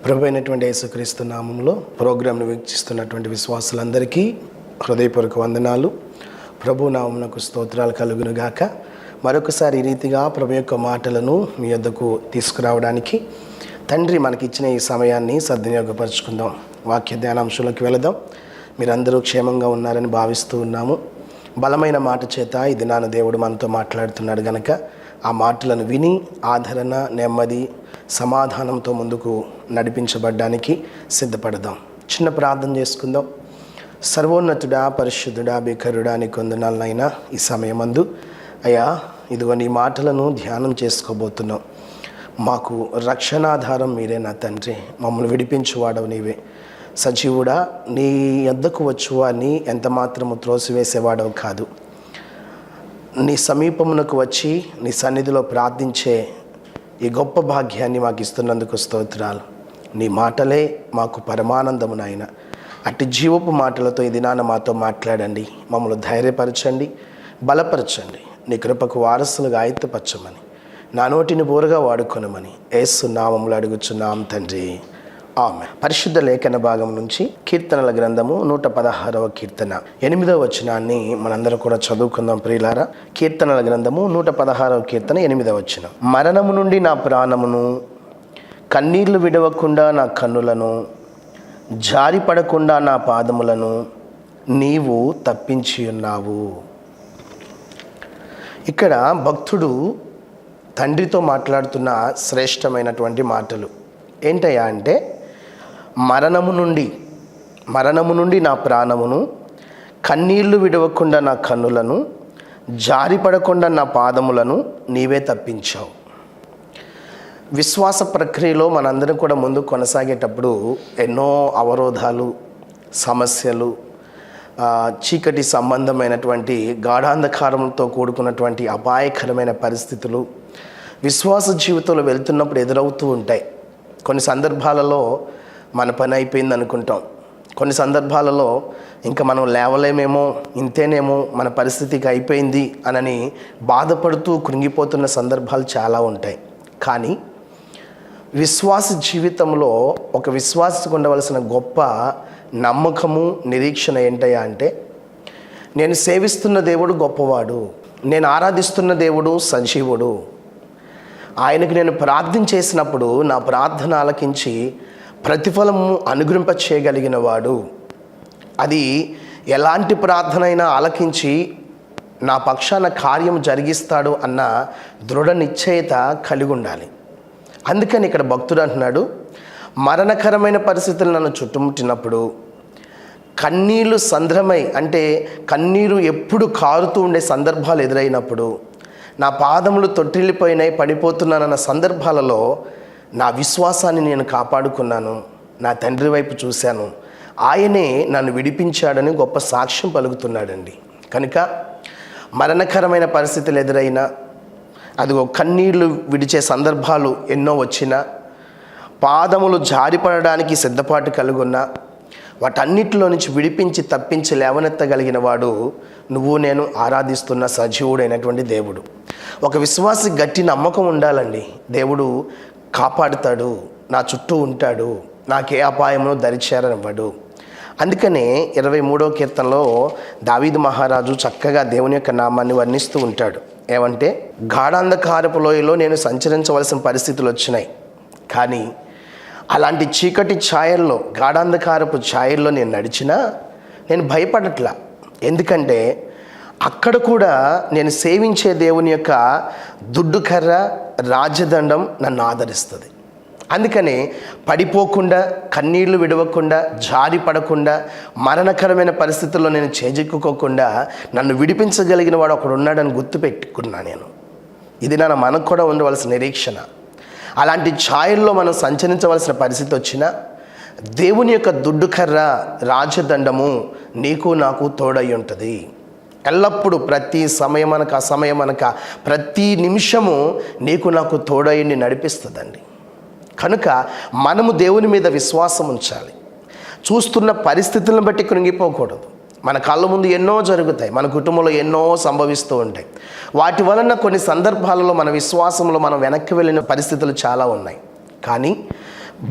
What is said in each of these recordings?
ప్రభు అయినటువంటి యేసుక్రీస్తు నామంలో ప్రోగ్రాంను వీక్షిస్తున్నటువంటి విశ్వాసులందరికీ హృదయపూర్వక వందనాలు. ప్రభు నామమునకు స్తోత్రాలు కలుగును గాక. మరొకసారి ఈ రీతిగా ప్రభు యొక్క మాటలను మీ వద్దకు తీసుకురావడానికి తండ్రి మనకిచ్చిన ఈ సమయాన్ని సద్వినియోగపరుచుకుందాం. వాక్య ధ్యానాంశంలోకి వెళదాం. మీరందరూ క్షేమంగా ఉన్నారని భావిస్తూ ఉన్నాము. బలమైన మాట చేత ఈ దినాన దేవుడు మనతో మాట్లాడుతున్నాడు గనక ఆ మాటలను విని ఆదరణ, నెమ్మది, సమాధానంతో ముందుకు నడిపించబడ్డానికి సిద్ధపడదాం. చిన్న ప్రార్థన చేసుకుందాం. సర్వోన్నతుడా, పరిశుద్ధుడా, భీకరుడా నీకు వందనాలనైనా ఈ సమయమందు అయ్యా ఇదిగో నీ మాటలను ధ్యానం చేసుకోబోతున్నాం. మాకు రక్షణాధారం మీరే నా తండ్రి. మమ్మల్ని విడిపించువాడవు నీవే. సజీవుడా, నీ యొద్దకు వచ్చువాని ఎంత మాత్రము త్రోసివేసేవాడవు కాదు. నీ సమీపమునకు వచ్చి నీ సన్నిధిలో ప్రార్థించే ఈ గొప్ప భాగ్యాన్ని మాకు ఇస్తున్నందుకు స్తోత్రాలు. నీ మాటలే మాకు పరమానందము నాయన. అట్టి జీవపు మాటలతో ఈ దినాన మాతో మాట్లాడండి. మమ్మల్ని ధైర్యపరచండి, బలపరచండి. నీ కృపకు వారసులుగా ఆయత్తపరచమని, నా నోటిని బోరుగా వాడుకొనమని యేసు నామములో అడుగుచున్నాం తండ్రి, ఆమె. పరిశుద్ధ లేఖన భాగం నుంచి కీర్తనల గ్రంథము 116వ కీర్తన 8వ వచనాన్ని మనందరం కూడా చదువుకుందాం ప్రియులారా. కీర్తనల గ్రంథము 116వ కీర్తన 8వ వచనం. మరణము నుండి నా ప్రాణమును, కన్నీళ్లు విడవకుండా నా కన్నులను, జారిపడకుండా నా పాదములను నీవు తప్పించి ఉన్నావు. ఇక్కడ భక్తుడు తండ్రితో మాట్లాడుతున్న శ్రేష్టమైనటువంటి మాటలు ఏంటయ్యా అంటే, మరణము నుండి నా ప్రాణమును, కన్నీళ్లు విడవకుండా నా కన్నులను, జారిపడకుండా నా పాదములను నీవే తప్పించావు. విశ్వాస ప్రక్రియలో మనందరం కూడా ముందు కొనసాగేటప్పుడు ఎన్నో అవరోధాలు, సమస్యలు, చీకటి సంబంధమైనటువంటి గాఢాంధకారంతో కూడుకున్నటువంటి అపాయకరమైన పరిస్థితులు విశ్వాస జీవితంలో వెళ్తున్నప్పుడు ఎదురవుతూ ఉంటాయి. కొన్ని సందర్భాలలో మన పని అయిపోయింది అనుకుంటాం. కొన్ని సందర్భాలలో ఇంకా మనం లేవలేమేమో, ఇంతేనేమో, మన పరిస్థితికి అయిపోయింది అని బాధపడుతూ కృంగిపోతున్న సందర్భాలు చాలా ఉంటాయి. కానీ విశ్వాస జీవితంలో ఒక విశ్వాసకు ఉండవలసిన గొప్ప నమ్మకము, నిరీక్షణ ఏంటయ్యా అంటే, నేను సేవిస్తున్న దేవుడు గొప్పవాడు, నేను ఆరాధిస్తున్న దేవుడు సజీవుడు, ఆయనకు నేను ప్రార్థన చేసినప్పుడు నా ప్రార్థన ఆలకించి ప్రతిఫలము అనుగ్రహింప చేయగలిగిన వాడు, అది ఎలాంటి ప్రార్థన అయినా ఆలకించి నా పక్షాన కార్యం జరిగిస్తాడు అన్న దృఢ నిశ్చయత కలిగి ఉండాలి. అందుకని ఇక్కడ భక్తుడు అంటున్నాడు, మరణకరమైన పరిస్థితులు నన్ను చుట్టుముట్టినప్పుడు, కన్నీళ్ళు సంద్రమై అంటే కన్నీరు ఎప్పుడు కారుతూ ఉండే సందర్భాలు ఎదురైనప్పుడు, నా పాదములు తొట్టిల్లిపోయినాయి, పడిపోతున్నానన్న సందర్భాలలో నా విశ్వాసాన్ని నేను కాపాడుకున్నాను, నా తండ్రి వైపు చూశాను, ఆయనే నన్ను విడిపించాడని గొప్ప సాక్ష్యం పలుకుతున్నాడండి. కనుక మరణకరమైన పరిస్థితులు ఎదురైనా, అదిగో కన్నీళ్లు విడిచే సందర్భాలు ఎన్నో వచ్చినా, పాదములు జారిపడడానికి సిద్ధపాటు కలుగున్నా, వాటన్నిటిలో నుంచి విడిపించి తప్పించి లేవనెత్తగలిగిన వాడు నువ్వు నేను ఆరాధిస్తున్న సజీవుడైనటువంటి దేవుడు. ఒక విశ్వాసి గట్టి నమ్మకం ఉండాలండి. దేవుడు కాపాడుతాడు, నా చుట్టూ ఉంటాడు, నాకే అపాయమును దరిచేరనివ్వడు. అందుకనే 23వ కీర్తనలో దావీదు మహారాజు చక్కగా దేవుని యొక్క నామాన్ని వర్ణిస్తూ ఉంటాడు. ఏమంటే, గాఢాంధకారపు లోయలో నేను సంచరించవలసిన పరిస్థితులు వచ్చినాయి, కానీ అలాంటి చీకటి ఛాయల్లో, గాఢాంధకారపు ఛాయల్లో నేను నడిచినా నేను భయపడట్లా. ఎందుకంటే అక్కడ కూడా నేను సేవించే దేవుని యొక్క దుడ్డుకర్ర, రాజదండం నన్ను ఆదరిస్తుంది. అందుకని పడిపోకుండా, కన్నీళ్లు విడవకుండా, జారి పడకుండా, మరణకరమైన పరిస్థితుల్లో నేను చేజిక్కుకోకుండా నన్ను విడిపించగలిగిన వాడు ఒకడు ఉన్నాడని గుర్తుపెట్టుకున్నా నేను. ఇది మనకు కూడా ఉండవలసిన నిరీక్షణ. అలాంటి ఛాయల్లో మనం సంచరించవలసిన పరిస్థితి వచ్చినా దేవుని యొక్క దుడ్డు కర్ర రాజదండము నీకు నాకు తోడై ఉంటుంది. ఎల్లప్పుడూ ప్రతి సమయమనక అసమయమనక ప్రతి నిమిషము నీకు నాకు తోడయ్యి నడిపిస్తుందండి. కనుక మనము దేవుని మీద విశ్వాసం ఉంచాలి. చూస్తున్న పరిస్థితులను బట్టి కృంగిపోకూడదు. మన కళ్ళ ముందు ఎన్నో జరుగుతాయి, మన కుటుంబంలో ఎన్నో సంభవిస్తూ ఉంటాయి. వాటి వలన కొన్ని సందర్భాలలో మన విశ్వాసంలో మనం వెనక్కి వెళ్ళిన పరిస్థితులు చాలా ఉన్నాయి. కానీ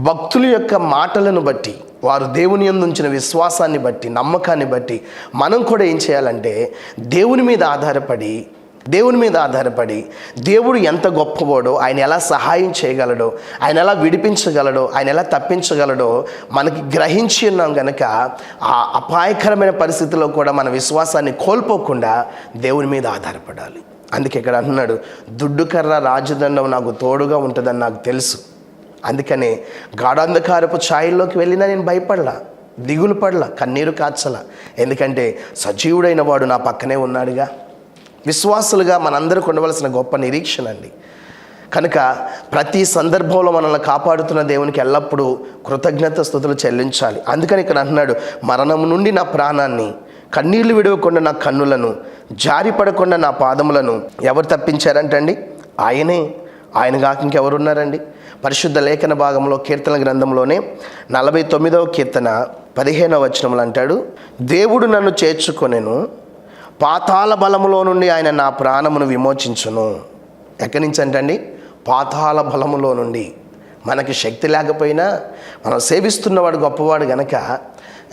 భక్తుల యొక్క మాటలను బట్టి, వారు దేవుని యందు ఉంచిన విశ్వాసాన్ని బట్టి, నమ్మకాన్ని బట్టి మనం కూడా ఏం చేయాలంటే దేవుని మీద ఆధారపడి దేవుడు ఎంత గొప్పవాడో, ఆయన ఎలా సహాయం చేయగలడో, ఆయన ఎలా విడిపించగలడో, ఆయన ఎలా తప్పించగలడో మనకి గ్రహించి ఉన్నాం కనుక ఆ అపాయకరమైన పరిస్థితుల్లో కూడా మన విశ్వాసాన్ని కోల్పోకుండా దేవుని మీద ఆధారపడాలి. అందుకే ఇక్కడ అంటున్నాడు, దుడ్డు కర్ర రాజదండం నాకు తోడుగా ఉంటుందని నాకు తెలుసు. అందుకనే గాఢాంధకారపు ఛాయల్లోకి వెళ్ళినా నేను భయపడలా, దిగులు పడలా, కన్నీరు కార్చలా. ఎందుకంటే సజీవుడైన వాడు నా పక్కనే ఉన్నాడుగా. విశ్వాసులుగా మనందరికీ ఉండవలసిన గొప్ప నిరీక్షణ అండి. కనుక ప్రతి సందర్భంలో మనల్ని కాపాడుతున్న దేవునికి ఎల్లప్పుడూ కృతజ్ఞత స్తుతులు చెల్లించాలి. అందుకని ఇక్కడ అంటున్నాడు, మరణం నుండి నా ప్రాణాన్ని, కన్నీళ్లు విడవకుండా నా కన్నులను, జారి పడకుండా నా పాదములను ఎవరు తప్పించారంటండి? ఆయనే. ఆయన కాక ఇంకెవరున్నారండి? పరిశుద్ధ లేఖన భాగంలో కీర్తన గ్రంథంలోనే 49వ కీర్తన 15వ వచనంలో అంటాడు, దేవుడు నన్ను చేర్చుకొనెను, పాతాళ బలములో నుండి ఆయన నా ప్రాణమును విమోచించును. ఎక్కడి నుంచి అంటండి? పాతాళ బలములో నుండి. మనకి శక్తి లేకపోయినా మనం సేవిస్తున్నవాడు గొప్పవాడు గనక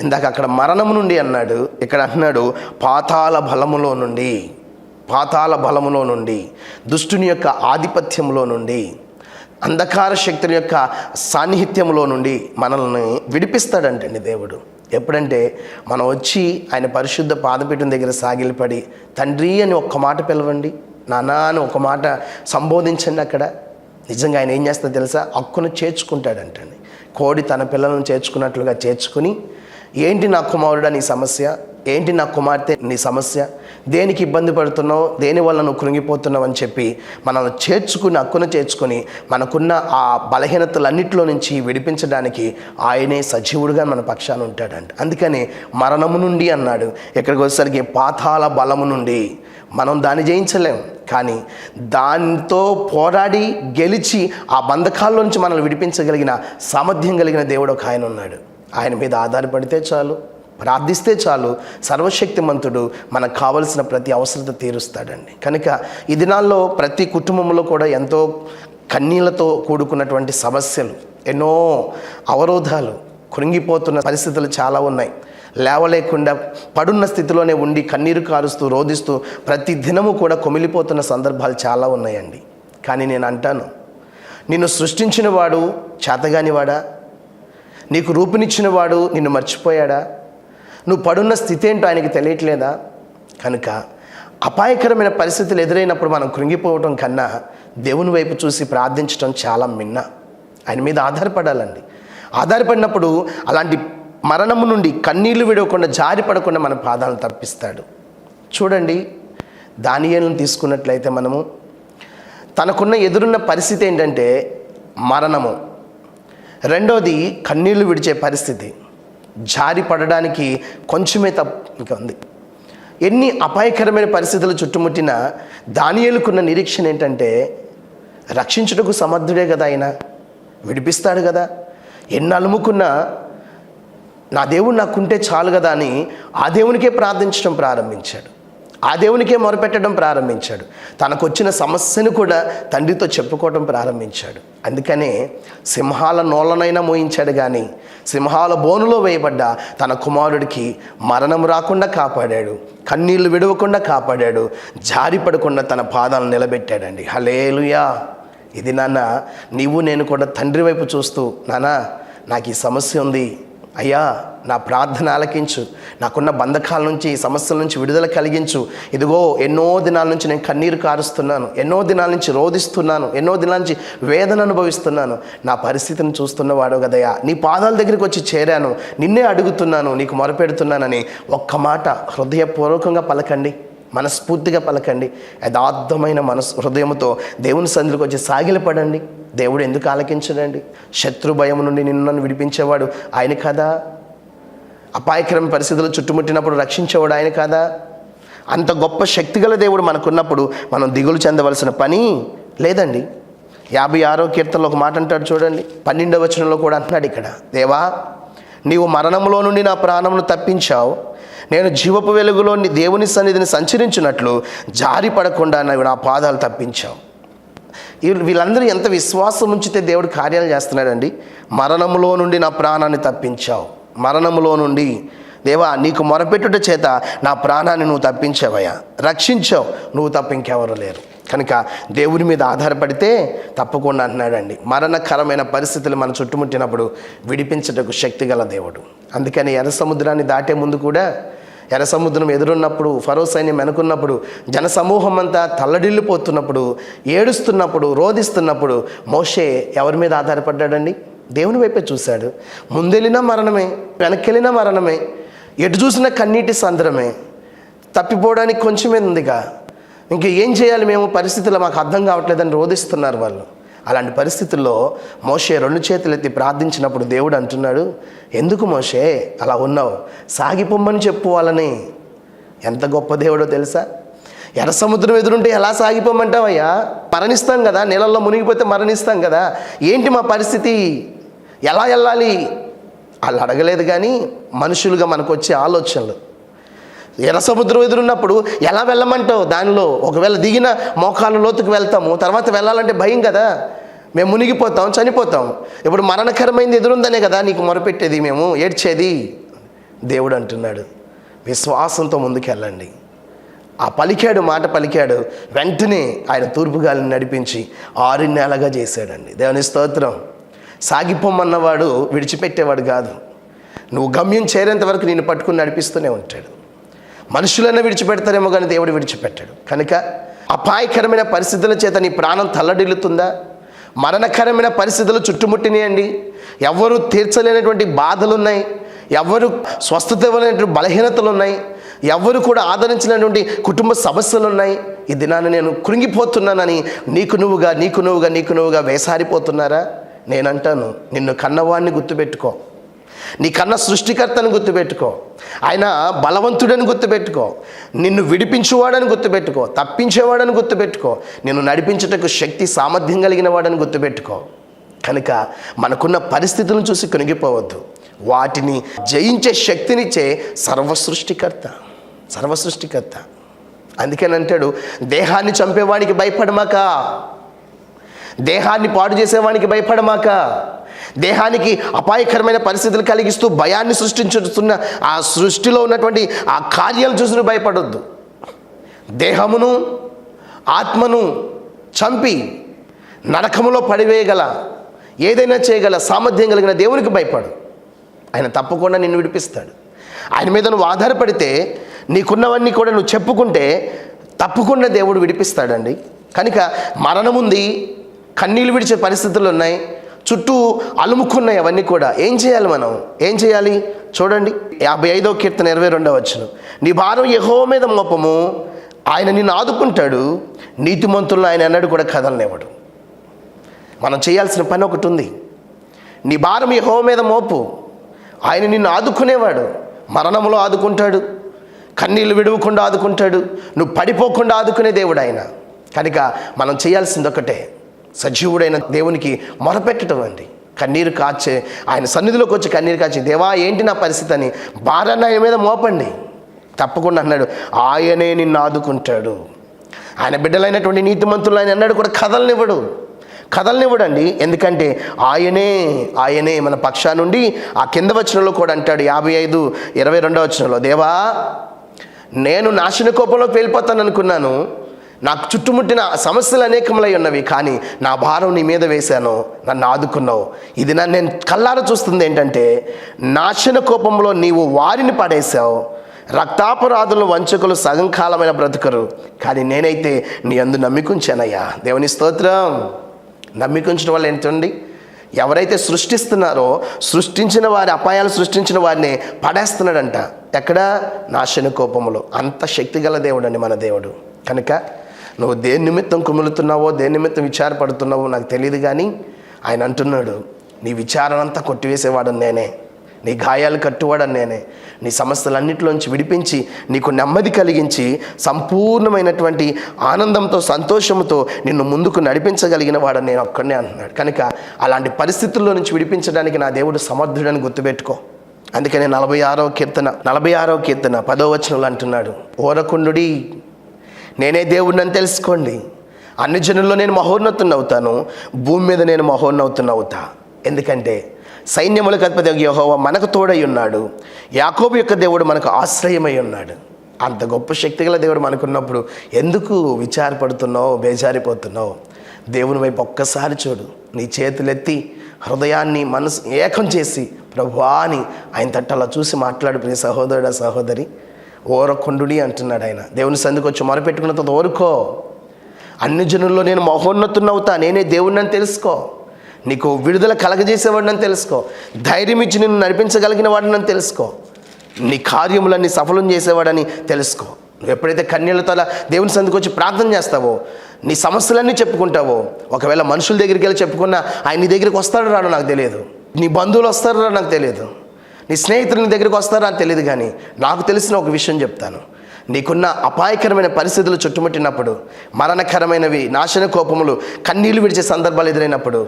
ఇందాక అక్కడ మరణము నుండి అన్నాడు, ఇక్కడ అంటున్నాడు పాతాళ బలములో నుండి. పాతాళ బలములో నుండి, దుష్టుని యొక్క ఆధిపత్యంలో నుండి, అంధకార శక్తుల యొక్క సాన్నిహిత్యంలో నుండి మనల్ని విడిపిస్తాడంటండి దేవుడు. ఎప్పుడంటే మనం వచ్చి ఆయన పరిశుద్ధ పాదపీఠం దగ్గర సాగిలపడి తండ్రి అని ఒక్క మాట పిలవండి, నానా అని ఒక మాట సంబోధించండి. అక్కడ నిజంగా ఆయన ఏం చేస్తుందో తెలుసా? హక్కును చేర్చుకుంటాడంటండి. కోడి తన పిల్లలను చేర్చుకున్నట్లుగా చేర్చుకుని, ఏంటి నా కుమారుడా నీ సమస్య, ఏంటి నా కుమార్తె నీ సమస్య, దేనికి ఇబ్బంది పడుతున్నావు, దేనివల్ల నువ్వు కృంగిపోతున్నావు అని చెప్పి మనల్ని చేర్చుకుని, హక్కును చేర్చుకొని మనకున్న ఆ బలహీనతలన్నింటిలో నుంచి విడిపించడానికి ఆయనే సజీవుడుగా మన పక్షాన ఉంటాడంట. అందుకని మరణము నుండి అన్నాడు. ఇక్కడికి వచ్చేసరికి పాతాళ బలము నుండి. మనం దాన్ని జయించలేం, కానీ దానితో పోరాడి గెలిచి ఆ బంధకాల్లో నుంచి మనల్ని విడిపించగలిగిన సామర్థ్యం కలిగిన దేవుడు ఒక ఆయన ఉన్నాడు. ఆయన మీద ఆధారపడితే చాలు, ప్రార్థిస్తే చాలు, సర్వశక్తిమంతుడు మనకు కావలసిన ప్రతి అవసరత తీరుస్తాడండి. కనుక ఈ దినాల్లో ప్రతి కుటుంబంలో కూడా ఎంతో కన్నీళ్లతో కూడుకున్నటువంటి సమస్యలు, ఎన్నో అవరోధాలు, కృంగిపోతున్న పరిస్థితులు చాలా ఉన్నాయి. లేవలేకుండా పడున్న స్థితిలోనే ఉండి కన్నీరు కారుస్తూ రోధిస్తూ ప్రతి దినము కూడా కొమిలిపోతున్న సందర్భాలు చాలా ఉన్నాయండి. కానీ నేను అంటాను, నిన్ను సృష్టించిన వాడు చేతగానివాడా? నీకు రూపునిచ్చిన వాడు నిన్ను మర్చిపోయాడా? నువ్వు పడున్న స్థితి ఏంటో ఆయనకి తెలియట్లేదా? కనుక అపాయకరమైన పరిస్థితులు ఎదురైనప్పుడు మనం కృంగిపోవటం కన్నా దేవుని వైపు చూసి ప్రార్థించడం చాలా మిన్న. ఆయన మీద ఆధారపడాలండి. ఆధారపడినప్పుడు అలాంటి మరణము నుండి కన్నీళ్లు విడవకుండా, జారి పడకుండా మన పాదాలను తప్పిస్తాడు. చూడండి, దానియేలును తీసుకున్నట్లయితే మనము తనకున్న ఎదురున్న పరిస్థితి ఏంటంటే మరణము, రెండోది కన్నీళ్లు విడిచే పరిస్థితి, జారి పడడానికి కొంచెమే తప్ప ఉంది. ఎన్ని అపాయకరమైన పరిస్థితులు చుట్టుముట్టినా దానియేలుకున్న నిరీక్షణ ఏంటంటే రక్షించుటకు సమర్థుడే కదా, ఆయన విడిపిస్తాడు కదా. ఎన్ని అలుముకున్నా నా దేవుడు నాకుంటే చాలు కదా అని ఆ దేవునికే ప్రార్థించడం ప్రారంభించాడు, ఆ దేవునికే మొరపెట్టడం ప్రారంభించాడు. తనకు వచ్చిన సమస్యను కూడా తండ్రితో చెప్పుకోవడం ప్రారంభించాడు. అందుకనే సింహాల నోళ్ళనైనా మోయించాడు, కానీ సింహాల బోనులో వేయబడ్డ తన కుమారుడికి మరణం రాకుండా కాపాడాడు, కన్నీళ్లు విడవకుండా కాపాడాడు, జారిపడకుండా తన పాదాలను నిలబెట్టాడండి. హల్లెలూయా. ఇది నాన్న, నీవు నేను కూడా తండ్రి వైపు చూస్తూ, నాన్న నాకు ఈ సమస్య ఉంది అయ్యా, నా ప్రార్థన ఆలకించు, నాకున్న బంధకాల నుంచి, ఈ సమస్యల నుంచి విడుదల కలిగించు. ఇదిగో ఎన్నో దినాల నుంచి నేను కన్నీరు కారుస్తున్నాను, ఎన్నో దినాల నుంచి రోధిస్తున్నాను, ఎన్నో దినాల నుంచి వేదన అనుభవిస్తున్నాను. నా పరిస్థితిని చూస్తున్నవాడు కదయ్యా, నీ పాదాల దగ్గరికి వచ్చి చేరాను, నిన్నే అడుగుతున్నాను, నీకు మొరపెడుతున్నానని ఒక్క మాట హృదయపూర్వకంగా పలకండి. మనస్ఫూర్తిగా పలకండి. యథార్థమైన హృదయంతో దేవుని సన్నిధికి వచ్చి సాగిలపడండి. దేవుడు ఎందుకు ఆలకించడండి? శత్రు భయం నుండి నన్ను విడిపించేవాడు ఆయన కదా. అపాయకరమైన పరిస్థితులు చుట్టుముట్టినప్పుడు రక్షించేవాడు ఆయన కదా. అంత గొప్ప శక్తిగల దేవుడు మనకున్నప్పుడు మనం దిగులు చెందవలసిన పని లేదండి. 56వ కీర్తనలో ఒక మాట అంటాడు చూడండి, 12వ వచనంలో కూడా అంటున్నాడు ఇక్కడ, దేవా నీవు మరణంలో నుండి నా ప్రాణమును తప్పించావు, నేను జీవపు వెలుగులో దేవుని సన్నిధిని సంచరించినట్లు జారి పడకుండా నా పాదాలు తప్పించావు. వీళ్ళందరూ ఎంత విశ్వాసం ఉంచితే దేవుడు కార్యాలు చేస్తున్నాడండి. మరణములో నుండి నా ప్రాణాన్ని తప్పించావు, మరణములో నుండి దేవా నీకు మొరపెట్టుట చేత నా ప్రాణాన్ని నువ్వు తప్పించావయ్యా, రక్షించావు, నువ్వు తప్ప ఇంకెవరు లేరు. కనుక దేవుని మీద ఆధారపడితే తప్పకుండా అంటున్నాడండి, మరణకరమైన పరిస్థితులు మన చుట్టుముట్టినప్పుడు విడిపించటకు శక్తిగల దేవుడు. అందుకని ఎర్ర సముద్రాన్ని దాటే ముందు కూడా, ఎర్ర సముద్రం ఎదురున్నప్పుడు, ఫరో సైన్యం వెనుకున్నప్పుడు, జనసమూహం అంతా తల్లడిల్లిపోతున్నప్పుడు, ఏడుస్తున్నప్పుడు, రోధిస్తున్నప్పుడు మోషే ఎవరి మీద ఆధారపడ్డాడండి? దేవుని వైపే చూశాడు. ముందెళ్ళినా మరణమే, వెనక్కెళ్ళినా మరణమే, ఎటు చూసినా కన్నీటి సంద్రమే, తప్పిపోవడానికి కొంచెమే ఉందిగా, ఇంక ఏం చేయాలి మేము, పరిస్థితుల్లో మాకు అర్థం కావట్లేదని రోధిస్తున్నారు వాళ్ళు. అలాంటి పరిస్థితుల్లో మోషే 2 చేతులు ఎత్తి ప్రార్థించినప్పుడు దేవుడు అంటున్నాడు, ఎందుకు మోషే అలా ఉన్నావు, సాగిపోమ్మని చెప్పు వాళ్ళని. ఎంత గొప్ప దేవుడో తెలుసా? ఎర్ర సముద్రం ఎదురుంటే ఎలా సాగిపోమంటావయ్యా? మరణిస్తాం కదా, నీళ్ళల్లో మునిగిపోతే మరణిస్తాం కదా, ఏంటి మా పరిస్థితి, ఎలా వెళ్ళాలి? వాళ్ళు అడగలేదు, కానీ మనుషులుగా మనకు వచ్చే ఆలోచనలు. ఎర్ర సముద్రం ఎదురున్నప్పుడు ఎలా వెళ్ళమంటావు? దానిలో ఒకవేళ దిగిన మోకాళ్ళ లోతుకు వెళ్తాము, తర్వాత వెళ్ళాలంటే భయం కదా, మేము మునిగిపోతాం, చనిపోతాం. ఇప్పుడు మరణకరమైనది ఎదురుందనే కదా నీకు మొరపెట్టేది, మేము ఏడ్చేది. దేవుడు అంటున్నాడు, విశ్వాసంతో ముందుకెళ్ళండి. ఆ మాట పలికాడు, వెంటనే ఆయన తూర్పు గాలిని నడిపించి 6 నెలలుగా చేశాడండి. దేవుని స్తోత్రం. సాగిపోమన్నవాడు విడిచిపెట్టేవాడు కాదు. నువ్వు గమ్యం చేరేంత వరకు నిన్ను పట్టుకుని నడిపిస్తూనే ఉంటాడు. మనుషులన్నా విడిచిపెడతారేమో కానీ దేవుడు విడిచిపెట్టాడు. కనుక అపాయకరమైన పరిస్థితుల చేత నీ ప్రాణం తల్లడిల్లుతుందా? మరణకరమైన పరిస్థితులు చుట్టుముట్టినాయండి. ఎవరు తీర్చలేనటువంటి బాధలున్నాయి, ఎవరు స్వస్థత ఇవ్వలేనటువంటి బలహీనతలు ఉన్నాయి, ఎవరు కూడా ఆదరించినటువంటి కుటుంబ సమస్యలు ఉన్నాయి. ఈ దినాన్ని నేను కృంగిపోతున్నానని నీకు నువ్వుగా వేసారిపోతున్నారా? నేనంటాను, నిన్ను కన్నవాడిని గుర్తుపెట్టుకో, నీ కన్న సృష్టికర్తను గుర్తుపెట్టుకో, ఆయన బలవంతుడని గుర్తుపెట్టుకో, నిన్ను విడిపించేవాడని గుర్తుపెట్టుకో, తప్పించేవాడని గుర్తుపెట్టుకో, నిన్ను నడిపించుటకు శక్తి సామర్థ్యం కలిగిన వాడని గుర్తుపెట్టుకో. కనుక మనకున్న పరిస్థితులను చూసి కృంగిపోవద్దు, వాటిని జయించే శక్తినిచ్చే సర్వసృష్టికర్త. అందుకేనంటాడు, దేహాన్ని చంపేవాడికి భయపడమాక, దేహాన్ని పాడు చేసేవాడికి భయపడమాక, దేహానికి అపాయకరమైన పరిస్థితులు కలిగిస్తూ భయాన్ని సృష్టించుతున్న ఆ సృష్టిలో ఉన్నటువంటి ఆ కార్యాలు చూసి భయపడొద్దు. దేహమును ఆత్మను చంపి నరకములో పడివేయగల, ఏదైనా చేయగల సామర్థ్యం కలిగిన దేవునికి భయపడు. ఆయన తప్పకుండా నిన్ను విడిపిస్తాడు. ఆయన మీద నువ్వు ఆధారపడితే, నీకున్నవన్నీ కూడా నువ్వు చెప్పుకుంటే తప్పకుండా దేవుడు విడిపిస్తాడండి. కనుక మరణం ఉంది, కన్నీళ్ళు విడిచే పరిస్థితులు ఉన్నాయి, చుట్టూ అలుముకున్నాయి, అవన్నీ కూడా ఏం చేయాలి? చూడండి 55వ కీర్తన 22వ వచనం, నీ భారం యెహోవా మీద మోపము, ఆయన నిన్ను ఆదుకుంటాడు, నీతిమంతులను ఆయన అన్నాడు కూడా కదలనివ్వడు. మనం చేయాల్సిన పని ఒకటి ఉంది. నీ భారం యెహోవా మీద మోపు, ఆయన నిన్ను ఆదుకునేవాడు, మరణంలో ఆదుకుంటాడు, కన్నీళ్ళు విడవకుండా ఆదుకుంటాడు, నువ్వు పడిపోకుండా ఆదుకునే దేవుడు ఆయన. కనుక మనం చేయాల్సింది ఒకటే, సజీవుడైన దేవునికి మొరపెట్టడం అండి. కన్నీరు కాచే ఆయన సన్నిధిలోకి వచ్చి కన్నీరు కాచి, దేవా ఏంటి నా పరిస్థితి అని భారాన్ని ఆయన మీద మోపండి. తప్పకుండా అన్నాడు, ఆయనే నిన్ను ఆదుకుంటాడు. ఆయన బిడ్డలైనటువంటి నీతిమంతులు ఆయన అన్నాడు కూడా కదలనివ్వడండి. ఎందుకంటే ఆయనే మన పక్షా నుండి. ఆ కింద వచనంలో కూడా అంటాడు 55:22 వచనంలో, దేవా నేను నాశన కోపంలోకి వెళ్ళిపోతాను అనుకున్నాను, నాకు చుట్టుముట్టిన సమస్యలు అనేకములై ఉన్నవి, కానీ నా భారం నీ మీద వేశాను, నన్ను ఆదుకున్నావు. ఇది నేను కళ్ళారా చూస్తుంది ఏంటంటే, నాశన కోపంలో నీవు వారిని పడేశావు, రక్తాపరాధులు వంచకులు సగం కాలమైన బ్రతుకరు, కానీ నేనైతే నీ అందు నమ్మికుంచానయ్యా. దేవుని స్తోత్రం. నమ్మికుంచడం వల్ల ఏంటండి, ఎవరైతే సృష్టిస్తున్నారో సృష్టించిన వారి అపాయాలు సృష్టించిన వారిని పడేస్తున్నాడంట. ఎక్కడ? నాశన కోపములో. అంత శక్తిగల దేవుడు అండి మన దేవుడు. కనుక నువ్వు దేని నిమిత్తం కుములుతున్నావో, దేని నిమిత్తం విచారపడుతున్నావో నాకు తెలియదు, కానీ ఆయన అంటున్నాడు, నీ విచారణ అంతా కొట్టివేసేవాడని నేనే, నీ గాయాలు కట్టువాడని నేనే, నీ సమస్యలన్నిటిలోంచి విడిపించి నీకు నెమ్మది కలిగించి సంపూర్ణమైనటువంటి ఆనందంతో సంతోషంతో నిన్ను ముందుకు నడిపించగలిగిన వాడని నేను ఒక్కడనే అంటున్నాడు. కనుక అలాంటి పరిస్థితుల్లో నుంచి విడిపించడానికి నా దేవుడు సమర్థుడని గుర్తుపెట్టుకో. అందుకని 46వ కీర్తన 10వ వచనంలో అంటున్నాడు, ఓరకుండుడి, నేనే దేవుడిని అని తెలుసుకోండి. అన్ని జనుల్లో నేను మహోన్నతుని అవుతాను, భూమి మీద నేను మహోన్నతుని అవుతా. ఎందుకంటే సైన్యములకు అధిపతి యెహోవా మనకు తోడై ఉన్నాడు, యాకోబు యొక్క దేవుడు మనకు ఆశ్రయమై ఉన్నాడు. అంత గొప్ప శక్తిగల దేవుడు మనకున్నప్పుడు ఎందుకు విచారపడుతున్నావు, బేజారిపోతున్నావు? దేవుని వైపు ఒక్కసారి చూడు. నీ చేతులెత్తి హృదయాన్ని మనసు ఏకం చేసి ప్రభువా అని ఆయన తట్టలా చూసి మాట్లాడు. ప్రియ సహోదరుడా, సహోదరి, ఓరకుండుడి అంటున్నాడు ఆయన. దేవుని సందుకు వచ్చి మొరపెట్టుకున్న తర్వాత ఓరుకో. అన్ని జనుల్లో నేను మహోన్నతుని అవుతా, నేనే దేవుడిని తెలుసుకో. నీకు విడుదల కలగజేసేవాడిని తెలుసుకో. ధైర్యం ఇచ్చి నిన్ను నడిపించగలిగిన వాడిని తెలుసుకో. నీ కార్యములన్నీ సఫలం చేసేవాడని తెలుసుకో. నువ్వు ఎప్పుడైతే కన్నీళ్లతో దేవుని సందుకు వచ్చి ప్రార్థన చేస్తావో, నీ సమస్యలన్నీ చెప్పుకుంటావో, ఒకవేళ మనుషుల దగ్గరికి వెళ్ళి చెప్పుకున్నా ఆయన నీ దగ్గరికి వస్తాడో రాడో నాకు తెలియదు, నీ బంధువులు వస్తారో రాడో నాకు తెలియదు, నీ స్నేహితులు నీ దగ్గరికి వస్తారో నాకు తెలియదు, కానీ నాకు తెలిసిన ఒక విషయం చెప్తాను. నీకున్న అపాయకరమైన పరిస్థితులు చుట్టుముట్టినప్పుడు, మరణకరమైనవి, నాశన కోపములు, కన్నీళ్లు విడిచే సందర్భాలు ఎదురైనప్పుడు,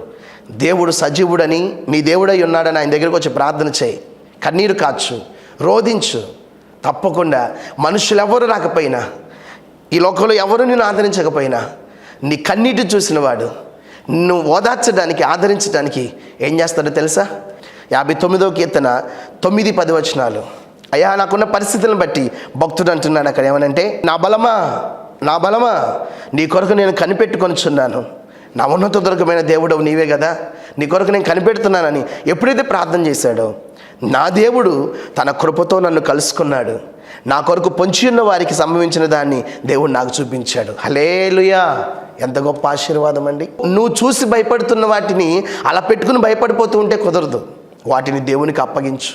దేవుడు సజీవుడని, నీ దేవుడై ఉన్నాడని ఆయన దగ్గరికి వచ్చి ప్రార్థన చేయి. కన్నీరు కాచు, రోధించు. తప్పకుండా మనుషులు ఎవరు రాకపోయినా, ఈ లోకంలో ఎవరు నిన్ను ఆదరించకపోయినా, నీ కన్నీటి చూసిన వాడు నిన్ను ఓదార్చడానికి, ఆదరించడానికి ఏం చేస్తాడో తెలుసా? 59వ కీర్తన 9-10 వచనాలు. అయ్యా, నాకున్న పరిస్థితులను బట్టి భక్తుడు అంటున్నాడు అక్కడ ఏమనంటే, నా బలమా నీ కొరకు నేను కనిపెట్టుకొనిచున్నాను. నా ఉన్నతదుర్గమైన దేవుడవు నీవే కదా, నీ కొరకు నేను కనిపెడుతున్నానని ఎప్పుడైతే ప్రార్థన చేశాడో, నా దేవుడు తన కృపతో నన్ను కలుసుకున్నాడు. నా కొరకు పొంచి ఉన్న వారికి సంభవించిన దాన్ని దేవుడు నాకు చూపించాడు. హల్లెలూయా! ఎంత గొప్ప ఆశీర్వాదం అండి. నువ్వు చూసి భయపడుతున్న వాటిని అలా పెట్టుకుని భయపడిపోతూ ఉంటే కుదరదు. వాటిని దేవునికి అప్పగించు.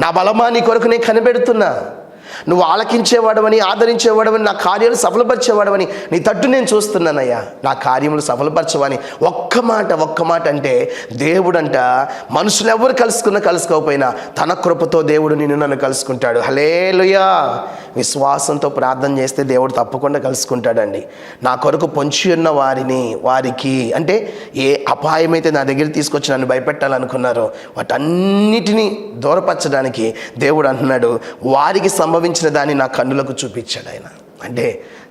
నా బలమా నీ కొరకు నేను కనిపెడుతున్నా, నువ్వు ఆలకించేవాడవని, ఆదరించేవాడవని, నా కార్యాలు సఫలపరిచేవాడవని నీ తట్టు నేను చూస్తున్నానయ్యా, నా కార్యములు సఫలపరచవని ఒక్క మాట అంటే దేవుడంట మనుషులు ఎవరు కలుసుకోకపోయినా తన కృపతో దేవుడు నన్ను కలుసుకుంటాడు. హల్లెలూయా! విశ్వాసంతో ప్రార్థన చేస్తే దేవుడు తప్పకుండా కలుసుకుంటాడండి. నా కొరకు పొంచి ఉన్న వారికి అంటే ఏ అపాయమైతే నా దగ్గర తీసుకొచ్చి నన్ను భయపెట్టాలనుకున్నారో వాటన్నిటినీ దూరపరచడానికి దేవుడు అంటున్నాడు, వారికి సంభవించిన దాన్ని నా కన్నులకు చూపించాడు ఆయన. అంటే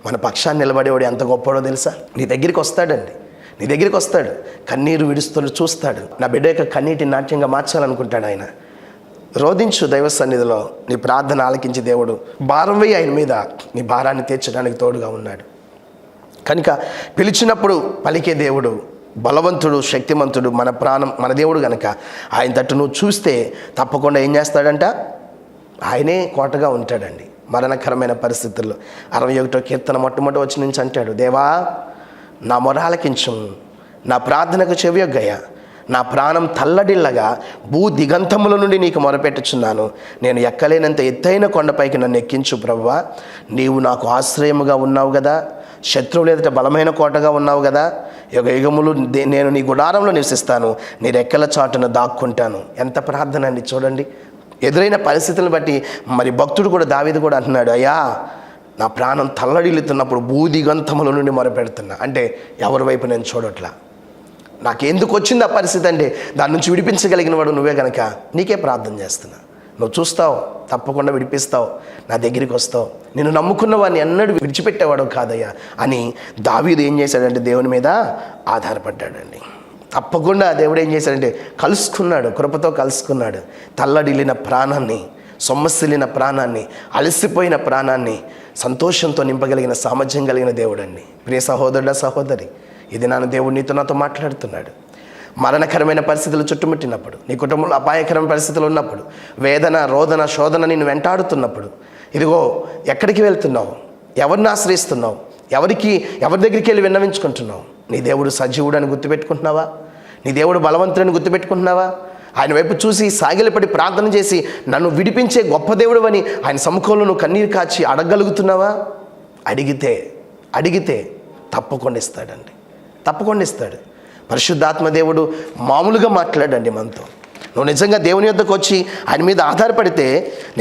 మన పక్షాన్ని నిలబడేవాడు ఎంత గొప్పడో తెలుసా? నీ దగ్గరికి వస్తాడు, కన్నీరు విడుస్తూ చూస్తాడు. నా బిడ్డ యొక్క కన్నీటి నాట్యంగా మార్చాలనుకుంటాడు ఆయన. రోధించు దైవ సన్నిధిలో, నీ ప్రార్థన ఆలకించి దేవుడు భారం వేయి ఆయన మీద, నీ భారాన్ని తీర్చడానికి తోడుగా ఉన్నాడు. కనుక పిలిచినప్పుడు పలికే దేవుడు బలవంతుడు, శక్తిమంతుడు, మన దేవుడు కనుక ఆయన తట్టు నువ్వు చూస్తే తప్పకుండా ఏం చేస్తాడంట? ఆయనే కోటగా ఉంటాడండి మరణకరమైన పరిస్థితుల్లో. 61వ కీర్తన మొట్టమొదటి వచనం నుంచి అంటాడు, దేవా నా మొర ఆలకించు, నా ప్రార్థనకు చెవియొగ్గయ్యా, నా ప్రాణం తల్లడిల్లగా భూ దిగంతముల నుండి నీకు మొరపెట్టుచున్నాను. నేను ఎక్కలేనంత ఎత్తైన కొండపైకి నన్ను ఎక్కించు ప్రభువా. నీవు నాకు ఆశ్రయముగా ఉన్నావు కదా, శత్రువులు ఎదుట బలమైన కోటగా ఉన్నావు కదా. యుగములు నేను నీ గుడారంలో నివసిస్తాను, నీ రెక్కల చాటున దాక్కుంటాను. ఎంత ప్రార్థన అండి చూడండి. ఎదురైన పరిస్థితులను బట్టి మరి భక్తుడు కూడా, దావీదు కూడా అంటున్నాడు, అయ్యా నా ప్రాణం తల్లడిల్లుతున్నప్పుడు భూదిగంతముల నుండి మొరపెడుతున్నా. అంటే ఎవరి వైపు నేను చూడట్లా, నాకెందుకు వచ్చింది ఆ పరిస్థితి అంటే దాని నుంచి విడిపించగలిగిన వాడు నువ్వే కనుక నీకే ప్రార్థన చేస్తున్నా. నువ్వు చూస్తావు, తప్పకుండా విడిపిస్తావు, నా దగ్గరికి వస్తావు, నేను నమ్ముకున్న వాడిని ఎన్నడూ విడిచిపెట్టేవాడు కాదయ్యా అని దావీదు ఏం చేశాడంటే దేవుని మీద ఆధారపడ్డాడండి. తప్పకుండా దేవుడు ఏం చేశాడంటే కలుసుకున్నాడు, కృపతో కలుసుకున్నాడు. తల్లడిల్లిన ప్రాణాన్ని, సొమ్మసిల్లిన ప్రాణాన్ని, అలసిపోయిన ప్రాణాన్ని సంతోషంతో నింపగలిగిన సామర్థ్యం కలిగిన దేవుడు అండి. ప్రియ సహోదరుడా, సహోదరి, ఇది దేవుడు నాతో మాట్లాడుతున్నాడు. మరణకరమైన పరిస్థితులు చుట్టుముట్టినప్పుడు, నీ కుటుంబంలో అపాయకరమైన పరిస్థితులు ఉన్నప్పుడు, వేదన, రోదన, శోధన నిన్ను వెంటాడుతున్నప్పుడు, ఇదిగో ఎక్కడికి వెళ్తున్నావు, ఎవరిని ఆశ్రయిస్తున్నావు, ఎవరి దగ్గరికి వెళ్ళి విన్నవించుకుంటున్నావు? నీ దేవుడు సజీవుడు అని గుర్తుపెట్టుకుంటున్నావా? నీ దేవుడు బలవంతుడని గుర్తుపెట్టుకుంటున్నావా? ఆయన వైపు చూసి సాగిలపడి ప్రార్థన చేసి నన్ను విడిపించే గొప్ప దేవుడు అని ఆయన సముఖంలో నువ్వు కన్నీరు కాచి అడగలుగుతున్నావా? అడిగితే తప్పకుండా ఇస్తాడండి, తప్పకుండా ఇస్తాడు. పరిశుద్ధాత్మ దేవుడు మామూలుగా మాట్లాడండి మనతో. నువ్వు నిజంగా దేవుని యొద్దకు వచ్చి ఆయన మీద ఆధారపడితే,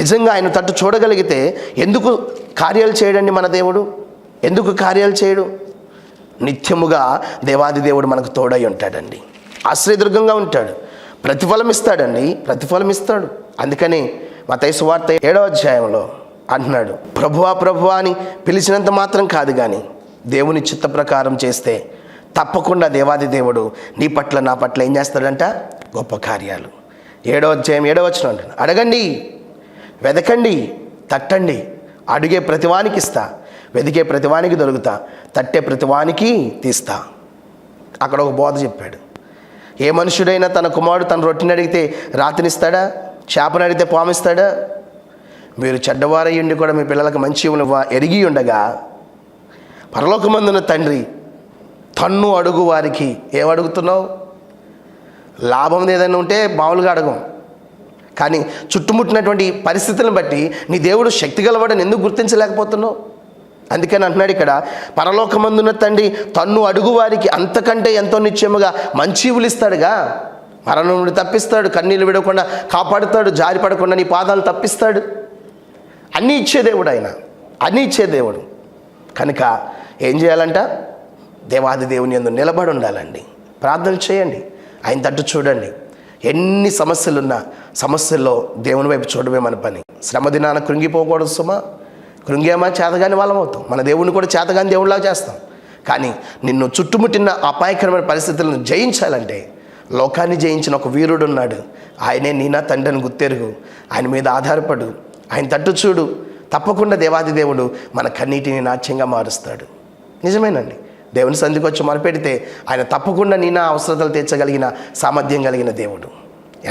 నిజంగా ఆయన తట్టు చూడగలిగితే ఎందుకు కార్యాలు చేయడండి మన దేవుడు? ఎందుకు కార్యాలు చేయడు? నిత్యముగా దేవాది దేవుడు మనకు తోడై ఉంటాడండి, ఆశ్రయదుర్గంగా ఉంటాడు, ప్రతిఫలం ఇస్తాడండి, ప్రతిఫలం ఇస్తాడు. అందుకని మత్తయి సువార్త 7వ అధ్యాయంలో అంటున్నాడు, ప్రభువా ప్రభువా అని పిలిచినంత మాత్రం కాదు, కానీ దేవుని చిత్త ప్రకారం చేస్తే తప్పకుండా దేవాది దేవుడు నీ పట్ల నా పట్ల ఏం చేస్తాడంట? గొప్ప కార్యాలు. 7వ అధ్యాయం 7వ వచనం అంటున్నాడు, అడగండి, వెదకండి, తట్టండి, అడిగే ప్రతివానికి ఇస్తా, వెదికే ప్రతివానికి దొరుకుతా, తట్టే ప్రతివానికి తీస్తా. అక్కడ ఒక బోధ చెప్పాడు. ఏ మనుషుడైనా తన కుమారుడు తన రొట్టెని అడిగితే రాతినిస్తాడా? చేపను అడిగితే పామిస్తాడా? మీరు చెడ్డవారయ్యుండి కూడా మీ పిల్లలకు మంచి ఎరిగి ఉండగా పరలోకమందున్న తండ్రి తన్ను అడుగు వారికి ఏమడుగుతున్నావు? లాభం ఏదైనా ఉంటే మామూలుగా అడగం, కానీ చుట్టుముట్టినటువంటి పరిస్థితులను బట్టి నీ దేవుడు శక్తి గలవాడని ఎందుకు గుర్తించలేకపోతున్నావు? అందుకని అంటున్నాడు ఇక్కడ, పరలోకమందున్న తండ్రి తన్ను అడుగు వారికి అంతకంటే ఎంతో నిశ్చయముగా మంచీవులు ఇస్తాడుగా. మరణం నుండి తప్పిస్తాడు, కన్నీళ్ళు విడవకుండా కాపాడుతాడు, జారి పడకుండా నీ పాదాలు తప్పిస్తాడు. అన్నీ ఇచ్చే దేవుడు ఆయన, అన్నీ ఇచ్చే దేవుడు. కనుక ఏం చేయాలంట? దేవాది దేవుని యందు నిలబడి ఉండాలండి, ప్రార్థన చేయండి, ఆయన తట్టు చూడండి. ఎన్ని సమస్యలున్నా సమస్యల్లో దేవుని వైపు చూడమే మన పని. శ్రమ దినాన కృంగిపోకూడదు సుమా. కృంగేమా చేతగాని వాళ్ళం అవుతాం, మన దేవుడిని కూడా చేతగాని దేవుడిలాగా చేస్తాం. కానీ నిన్ను చుట్టుముట్టిన అపాయకరమైన పరిస్థితులను జయించాలంటే లోకాన్ని జయించిన ఒక వీరుడు ఉన్నాడు, ఆయనే నీనా తండ్రిని గుర్తెరుగు, ఆయన మీద ఆధారపడు, ఆయన తట్టు చూడు. తప్పకుండా దేవాది దేవుడు మన కన్నీటిని నాట్యంగా మారుస్తాడు. నిజమేనండి, దేవుని సంధికి వచ్చి మొరపెడితే ఆయన తప్పకుండా నీనా అవసరతలు తీర్చగలిగిన సామర్థ్యం కలిగిన దేవుడు.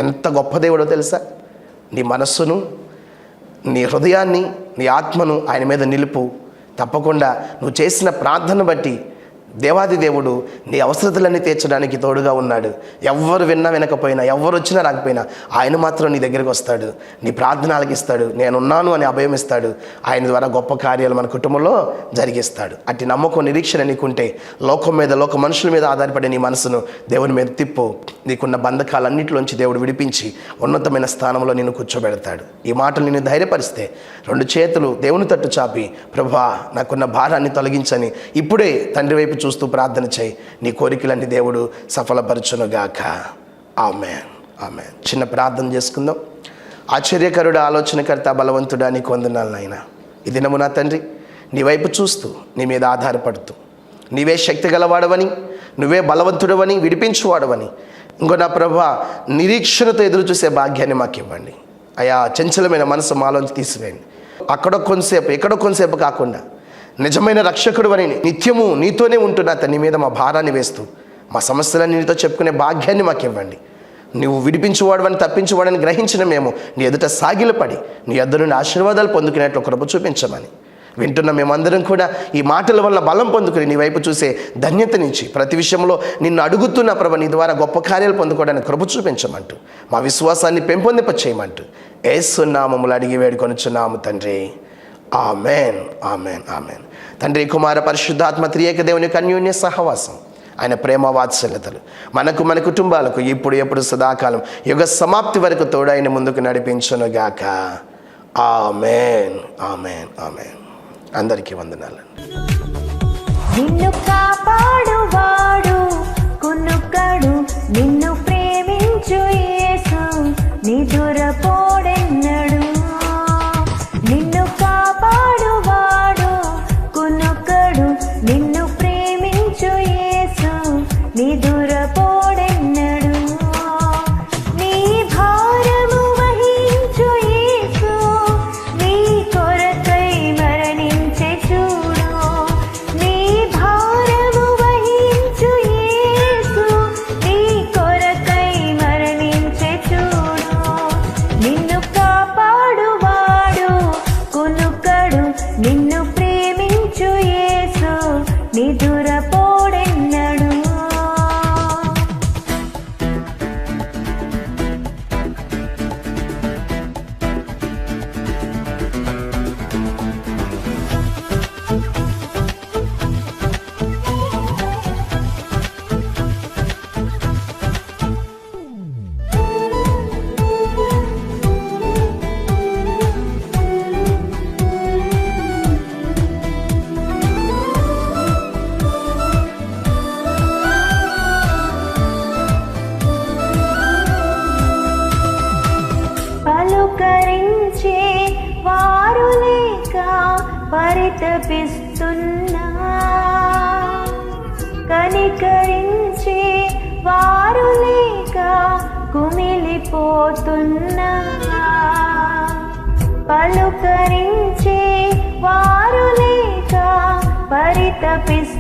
ఎంత గొప్ప దేవుడో తెలుసా? నీ మనస్సును, నీ హృదయాన్ని, నీ ఆత్మను ఆయన మీద నిలుపు. తప్పకుండా నువ్వు చేసిన ప్రార్థన బట్టి దేవాది దేవుడు నీ అవసరతలన్నీ తీర్చడానికి తోడుగా ఉన్నాడు. ఎవ్వరు విన్నా వినకపోయినా, ఎవరు వచ్చినా రాకపోయినా ఆయన మాత్రం నీ దగ్గరికి వస్తాడు, నీ ప్రార్థన ఆలకిస్తాడు, నేనున్నాను అని అభయం ఇస్తాడు. ఆయన ద్వారా గొప్ప కార్యాలు మన కుటుంబంలో జరిగిస్తాడు. అట్టి నమ్మకం, నిరీక్షణ నీకుంటే లోకం మీద, లోక మనుషుల మీద ఆధారపడే నీ మనసును దేవుని మీద తిప్పు. నీకున్న బంధకాలన్నింటిలోంచి దేవుడు విడిపించి ఉన్నతమైన స్థానంలో నిన్ను కూర్చోబెడతాడు. ఈ మాటలు నిన్ను ధైర్యపరిస్తే 2 చేతులు దేవుని తట్టు చాపి, ప్రభువా నాకున్న భారాన్ని తొలగించని ఇప్పుడే తండ్రి వైపు చూస్తూ ప్రార్థన చేయి. నీ కోరికలన్నీ దేవుడు సఫలపరచునుగాక. ఆమేన్, ఆమేన్. చిన్న ప్రార్థన చేసుకుందాం. ఆశ్చర్యకరుడు, ఆలోచనకర్త, బలవంతుడా, నీకు వందనాలు నాయనా. ఈ దినము నా తండ్రి నీ వైపు చూస్తూ, నీ మీద ఆధారపడుతూ, నీవే శక్తి గలవాడవని, నువ్వే బలవంతుడవని, విడిపించువాడవని, ఇంకో నా ప్రభువా నిరీక్షణతో ఎదురు చూసే భాగ్యాన్ని మాకు ఇవ్వండి. అయా చంచలమైన మనసు మాలోంచి తీసివేయండి. అక్కడో కొంతసేపు, ఎక్కడో కొంతసేపు కాకుండా నిజమైన రక్షకుడు అని నిత్యము నీతోనే ఉంటున్నా నీ మీద మా భారాన్ని వేస్తూ, మా సమస్యలను నీతో చెప్పుకునే భాగ్యాన్ని మాకు ఇవ్వండి. నువ్వు విడిపించువాడవని, తప్పించువాడని గ్రహించిన మేము నీ ఎదుట సాగిలపడి నీ ఎదురు నుండి ఆశీర్వాదాలు పొందుకునేట్లు కృప చూపించమని వింటున్న మేమందరం కూడా ఈ మాటల వల్ల బలం పొందుకుని నీ వైపు చూసే ధన్యతనిచ్చి ప్రతి విషయంలో నిన్ను అడుగుతున్న ప్రభు నీ ద్వారా గొప్ప కార్యాలు పొందుకోవడానికి కృప చూపించమంటూ, మా విశ్వాసాన్ని పెంపొందింప చేయమంటూ యేసు నామములో అడిగి వేడుకొనుచున్నాము తండ్రి. Amen, amen, amen. తండ్రి, కుమార, పరిశుద్ధాత్మ త్రియేక దేవుని యొక్క అన్యోన్య సహవాసం, ఆయన ప్రేమ వాత్సల్యతలు మనకు, మన కుటుంబాలకు ఇప్పుడు ఎప్పుడు సదాకాలం యుగ సమాప్తి వరకు తోడైన ముందుకు నడిపించునుగాక. Amen, amen, amen. అందరికీ వందనాలు. నిన్ను కాపాడువాడు కునుకడు, నిన్ను ప్రేమించు యేసు నిదురపోడెన్నడు. నిన్ను కాపాడువాడు కునుకడు, నిన్ను ప్రేమించు యేసు నిదురపోడెన్నడు. నీ భారము వహించు యేసు, నీ కొరకై మరణించె చూడు. నీ భారము వహించు యేసు, నీ కొరకై మరణించె పలుకరించే వారు లేక పరితపిస్తున్నా, కనికరించే వారు లేక కుమిలిపోతున్నా, పలుకరించే వారు లేక పరితపిస్తున్నా,